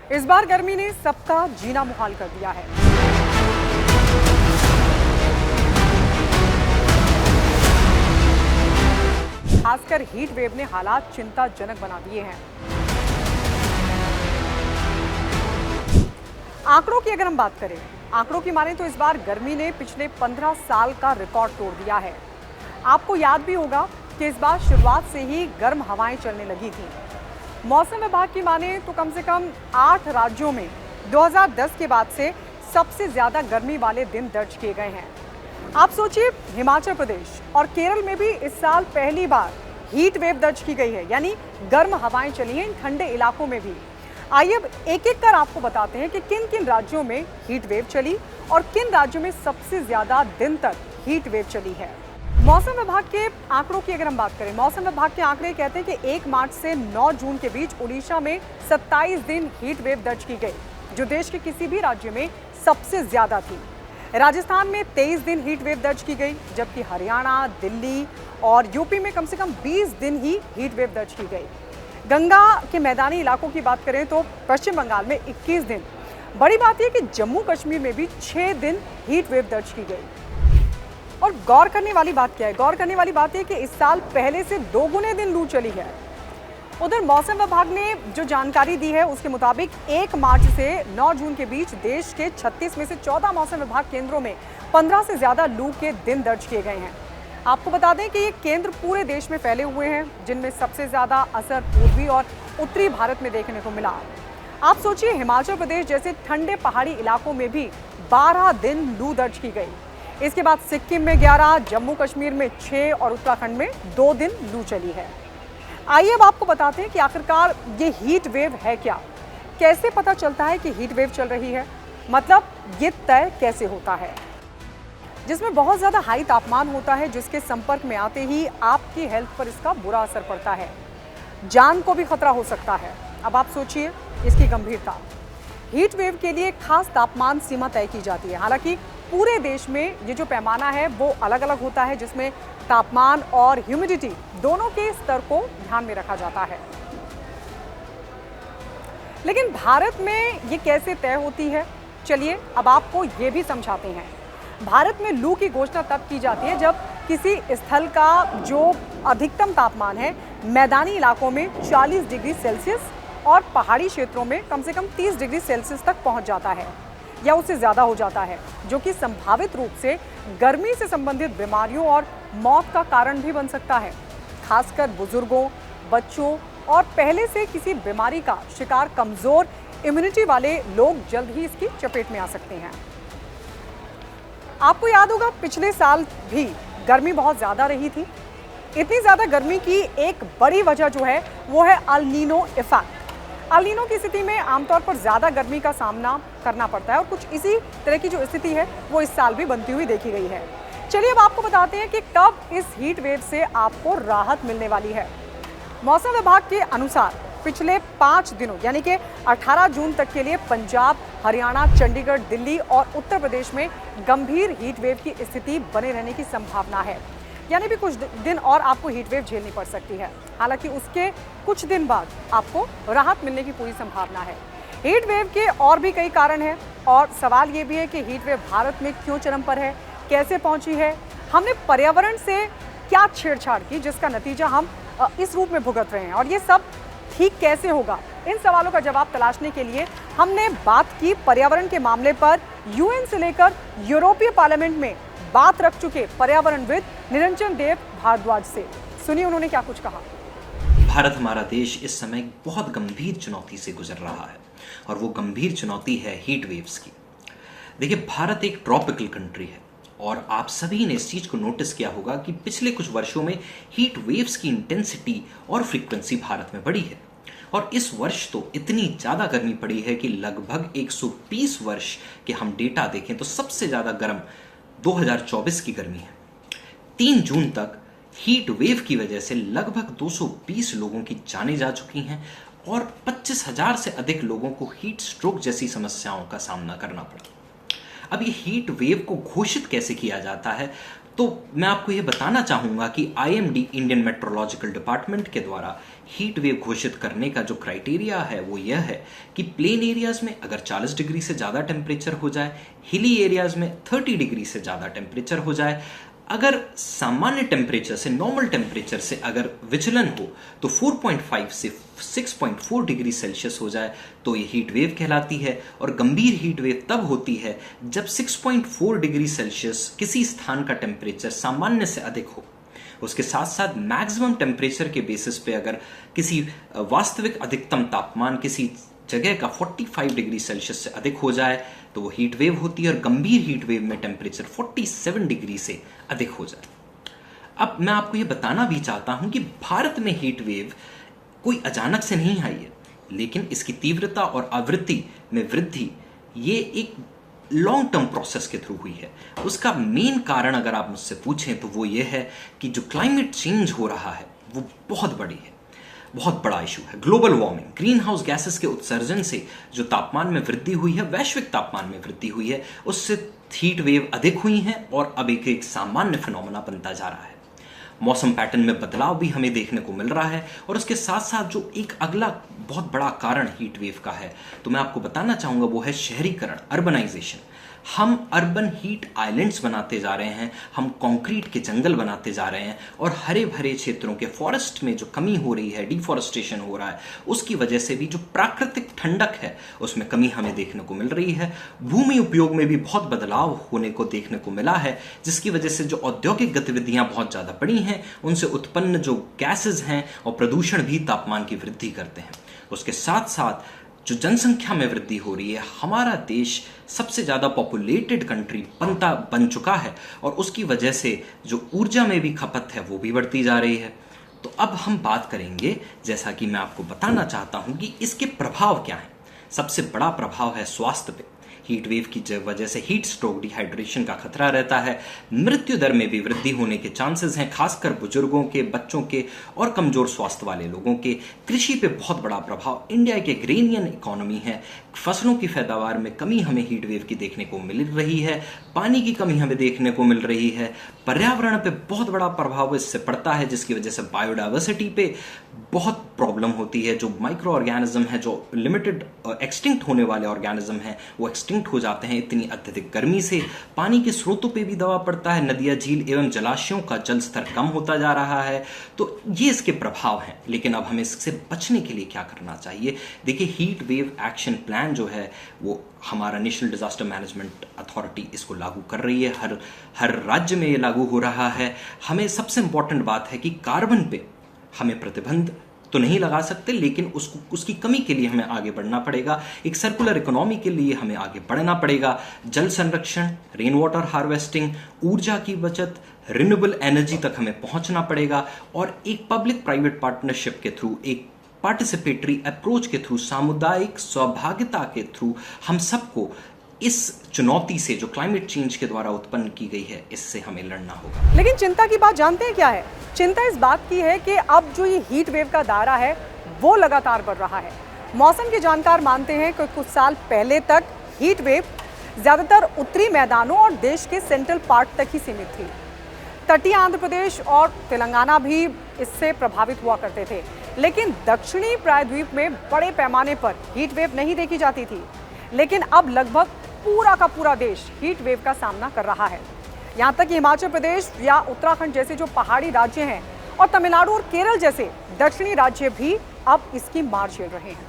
इस बार गर्मी ने सबका जीना मुहाल कर दिया है। खासकर हीट वेव ने हालात चिंताजनक बना दिए हैं। आंकड़ों की अगर हम बात करें, आंकड़ों की माने तो इस बार गर्मी ने पिछले 15 साल का रिकॉर्ड तोड़ दिया है। आपको याद भी होगा कि इस बार शुरुआत से ही गर्म हवाएं चलने लगी थी। मौसम विभाग की माने तो कम से कम 8 राज्यों में 2010 के बाद से सबसे ज्यादा गर्मी वाले दिन दर्ज किए गए हैं। आप सोचिए, हिमाचल प्रदेश और केरल में भी इस साल पहली बार हीट वेव दर्ज की गई है, यानी गर्म हवाएं चली हैं इन ठंडे इलाकों में भी। आइए अब एक एक कर आपको बताते हैं कि किन किन राज्यों में हीट वेव चली और किन राज्यों में सबसे ज्यादा दिन तक हीट वेव चली है। मौसम विभाग के आंकड़ों की अगर हम बात करें, मौसम विभाग के आंकड़े कहते हैं कि 1 मार्च से 9 जून के बीच उड़ीसा में 27 दिन हीट वेव दर्ज की गई, जो देश के किसी भी राज्य में सबसे ज्यादा थी। राजस्थान में 23 दिन हीट वेव दर्ज की गई, जबकि हरियाणा, दिल्ली और यूपी में कम से कम 20 दिन ही हीट वेव दर्ज की गई। गंगा के मैदानी इलाकों की बात करें तो पश्चिम बंगाल में 21 दिन। बड़ी बात यह कि जम्मू कश्मीर में भी 6 दिन हीट वेव दर्ज की गई। और गौर करने वाली बात क्या है? गौर करने वाली बात यह कि इस साल पहले से 2 गुने दिन लू चली है। उधर मौसम विभाग ने जो जानकारी दी है उसके मुताबिक 1 मार्च से 9 जून के बीच देश के 36 में से 14 मौसम विभाग केंद्रों में 15 से ज्यादा लू के दिन दर्ज किए गए हैं। आपको बता दें कि ये केंद्र पूरे देश में फैले हुए हैं, जिनमें सबसे ज्यादा असर पूर्वी और उत्तरी भारत में देखने को मिला। आप सोचिए, हिमाचल प्रदेश जैसे ठंडे पहाड़ी इलाकों में भी 12 दिन लू दर्ज की गई। इसके बाद सिक्किम में 11, जम्मू कश्मीर में 6 और उत्तराखंड में 2 दिन लू चली है। आइए अब आपको बताते हैं कि आखिरकार ये हीट वेव है क्या, कैसे पता चलता है कि हीट वेव चल रही है, मतलब ये तय कैसे होता है। जिसमें बहुत ज़्यादा हाई तापमान होता है, जिसके संपर्क में आते ही आपकी हेल्थ पर इसका बुरा असर पड़ता है, जान को भी खतरा हो सकता है। अब आप सोचिए इसकी गंभीरता। हीट वेव के लिए खास तापमान सीमा तय की जाती है। हालांकि पूरे देश में ये जो पैमाना है वो अलग अलग होता है, जिसमें तापमान और ह्यूमिडिटी दोनों के स्तर को ध्यान में रखा जाता है। लेकिन भारत में ये कैसे तय होती है, चलिए अब आपको ये भी समझाते हैं। भारत में लू की घोषणा तब की जाती है जब किसी स्थल का जो अधिकतम तापमान है मैदानी इलाकों में 40 डिग्री सेल्सियस और पहाड़ी क्षेत्रों में कम से कम 30 डिग्री सेल्सियस तक पहुंच जाता है या उससे ज़्यादा हो जाता है, जो कि संभावित रूप से गर्मी से संबंधित बीमारियों और मौत का कारण भी बन सकता है। खासकर बुजुर्गों, बच्चों और पहले से किसी बीमारी का शिकार कमज़ोर इम्यूनिटी वाले लोग जल्द ही इसकी चपेट में आ सकते हैं। आपको याद होगा पिछले साल भी गर्मी बहुत ज़्यादा रही थी। इतनी ज़्यादा गर्मी की एक बड़ी वजह जो है वो है El Nino effect. El Nino की स्थिति में आमतौर पर ज़्यादा गर्मी का सामना करना पड़ता है और कुछ इसी तरह की जो स्थिति है वो इस साल भी बनती हुई देखी गई है। चलिए अब आपको बताते हैं कि कब इस हीट वेव से आपको राहत मिलने वाली है। मौसम विभाग के अनुसार पिछले 5 दिनों यानी कि 18 जून तक के लिए पंजाब, हरियाणा, चंडीगढ़, दिल्ली और उत्तर प्रदेश में गंभीर हीट वेव की स्थिति बने रहने की संभावना है, यानी भी कुछ दिन और आपको हीट वेव झेलनी पड़ सकती है। हालांकि उसके कुछ दिन बाद आपको राहत मिलने की पूरी संभावना है। हीट वेव के और भी कई कारण हैं और सवाल ये भी है कि हीट वेव भारत में क्यों चरम पर है, कैसे पहुंची है, हमने पर्यावरण से क्या छेड़छाड़ की जिसका नतीजा हम इस रूप में भुगत रहे हैं, और ये सब ठीक कैसे होगा। इन सवालों का जवाब तलाशने के लिए हमने बात की पर्यावरण के मामले पर यूएन से लेकर यूरोपीय पार्लियामेंट में बात रख चुके पर्यावरणविद निरंजन देव भारद्वाज से। सुनिए उन्होंने क्या कुछ कहा। भारत हमारा देश इस समय एक बहुत गंभीर चुनौती से गुजर रहा है और वो गंभीर चुनौती है हीट वेव्स की। देखिए, भारत एक ट्रॉपिकल कंट्री है और आप सभी ने इस चीज को नोटिस किया होगा कि पिछले कुछ वर्षों में हीट वेव्स की इंटेंसिटी और फ्रीक्वेंसी भारत में बढ़ी है। और इस वर्ष तो इतनी ज्यादा गर्मी पड़ी है कि लगभग 120 वर्ष के हम डेटा देखें तो सबसे ज्यादा गर्म 2024 की गर्मी है। 3 जून तक हीट वेव की वजह से लगभग 220 लोगों की जानें जा चुकी हैं और 25,000 से अधिक लोगों को हीट स्ट्रोक जैसी समस्याओं का सामना करना पड़ा। अब ये हीट वेव को घोषित कैसे किया जाता है, तो मैं आपको यह बताना चाहूंगा कि आईएमडी इंडियन मेट्रोलॉजिकल डिपार्टमेंट के द्वारा हीट वेव घोषित करने का जो क्राइटेरिया है वो यह है कि प्लेन एरियाज में अगर 40 डिग्री से ज़्यादा टेम्परेचर हो जाए, हिली एरियाज में 30 डिग्री से ज़्यादा टेम्परेचर हो जाए, अगर सामान्य टेम्परेचर से, नॉर्मल टेम्परेचर से अगर विचलन हो तो 4.5 से 6.4 डिग्री सेल्सियस हो जाए तो ये हीट वेव कहलाती है। और गंभीर हीट वेव तब होती है जब 6.4 डिग्री सेल्सियस किसी स्थान का टेम्परेचर सामान्य से अधिक हो। उसके साथ साथ मैक्सिमम टेम्परेचर के बेसिस पे अगर किसी वास्तविक अधिकतम तापमान किसी जगह का 45 डिग्री सेल्सियस से अधिक हो जाए तो वो हीट वेव होती है, और गंभीर हीट वेव में टेम्परेचर 47 डिग्री से अधिक हो जाए। अब मैं आपको ये बताना भी चाहता हूं कि भारत में हीट वेव कोई अचानक से नहीं आई है, लेकिन इसकी तीव्रता और आवृत्ति में वृद्धि ये एक लॉन्ग टर्म प्रोसेस के थ्रू हुई है। उसका मेन कारण अगर आप मुझसे पूछें तो वो ये है कि जो क्लाइमेट चेंज हो रहा है वो बहुत बड़ी है, बहुत बड़ा इशू है। Global warming, green house gases के उत्सर्जन से जो तापमान में वृद्धि हुई है, वैश्विक तापमान में वृद्धि हुई है, उससे हीट वेव अधिक हुई हैं और अब एक सामान्य फिनोमेना बनता जा रहा है। मौसम पैटर्न में बदलाव भी हमें देखने को मिल रहा है, और उसके साथ साथ जो एक अगला बहुत बड़ा कारण हीट वेव का है तो मैं आपको बताना चाहूंगा वो है शहरीकरण, अर्बनाइजेशन। हम अर्बन हीट आइलैंड्स बनाते जा रहे हैं, हम कंक्रीट के जंगल बनाते जा रहे हैं, और हरे भरे क्षेत्रों के फॉरेस्ट में जो कमी हो रही है, डिफॉरेस्टेशन हो रहा है, उसकी वजह से भी जो प्राकृतिक ठंडक है उसमें कमी हमें देखने को मिल रही है। भूमि उपयोग में भी बहुत बदलाव होने को देखने को मिला है, जिसकी वजह से जो औद्योगिक गतिविधियां बहुत ज़्यादा बढ़ी हैं उनसे उत्पन्न जो गैसेज हैं और प्रदूषण भी तापमान की वृद्धि करते हैं। उसके साथ साथ जो जनसंख्या में वृद्धि हो रही है, हमारा देश सबसे ज़्यादा पॉपुलेटेड कंट्री बन चुका है, और उसकी वजह से जो ऊर्जा में भी खपत है वो भी बढ़ती जा रही है। तो अब हम बात करेंगे, जैसा कि मैं आपको बताना चाहता हूं कि इसके प्रभाव क्या हैं। सबसे बड़ा प्रभाव है स्वास्थ्य पे। हीट वेव की वजह से हीट स्ट्रोक, डिहाइड्रेशन का खतरा रहता है। मृत्यु दर में भी वृद्धि होने के चांसेस हैं, खासकर बुजुर्गों के, बच्चों के और कमजोर स्वास्थ्य वाले लोगों के। कृषि पे बहुत बड़ा प्रभाव। इंडिया एक एग्रेनियन इकोनॉमी है, फसलों की पैदावार में कमी हमें हीट वेव की देखने को मिल रही है, पानी की कमी हमें देखने को मिल रही है। पर्यावरण पे बहुत बड़ा प्रभाव इससे पड़ता है, जिसकी वजह से बायोडाइवर्सिटी पे बहुत प्रॉब्लम होती है। जो माइक्रो ऑर्गेनिज्म है, जो लिमिटेड एक्सटिंक्ट होने वाले ऑर्गेनिज्म हैं, वो एक्सटिंक्ट हो जाते हैं। इतनी अत्यधिक गर्मी से पानी के स्रोतों पे भी दबाव पड़ता है, नदियां, झील एवं जलाशयों का जल स्तर कम होता जा रहा है। तो ये इसके प्रभाव हैं, लेकिन अब हमें इससे बचने के लिए क्या करना चाहिए? देखिए, हीट वेव एक्शन प्लान जो है वो हमारा नेशनल डिजास्टर मैनेजमेंट अथॉरिटी इसको लागू कर रही है। हर राज्य में ये लागू हो रहा है। हमें सबसे इंपॉर्टेंट बात है कि कार्बन पे हमें प्रतिबंध तो नहीं लगा सकते, लेकिन उसकी कमी के लिए हमें आगे बढ़ना पड़ेगा। एक सर्कुलर इकोनॉमी के लिए हमें आगे बढ़ना पड़ेगा। जल संरक्षण, रेन वाटर हार्वेस्टिंग, ऊर्जा की बचत, रिन्यूएबल एनर्जी तक हमें पहुंचना पड़ेगा, और एक पब्लिक प्राइवेट पार्टनरशिप के थ्रू, एक पार्टिसिपेटरी अप्रोच के थ्रू, सामुदायिक सहभागिता के थ्रू हम सबको इस चुनौती से जो क्लाइमेट चेंज के द्वारा उत्पन्न की गई है, इससे हमें लड़ना होगा। लेकिन चिंता की बात जानते हैं क्या है? चिंता इस बात की है कि अब जो ये हीट वेव का दायरा है वो लगातार बढ़ रहा है। मौसम के जानकार मानते हैं कि कुछ साल पहले तक हीट वेव ज्यादातर उत्तरी मैदानों और देश के सेंट्रल पार्ट तक ही सीमित थी। तटीय आंध्र प्रदेश और तेलंगाना भी इससे प्रभावित हुआ करते थे, लेकिन दक्षिणी प्रायद्वीप में बड़े पैमाने पर हीट वेव नहीं देखी जाती थी। लेकिन अब लगभग पूरा का पूरा देश हीट वेव का सामना कर रहा है। यहाँ तक कि हिमाचल प्रदेश या उत्तराखंड जैसे जो पहाड़ी राज्य हैं और तमिलनाडु और केरल जैसे दक्षिणी राज्य भी अब इसकी मार झेल रहे हैं।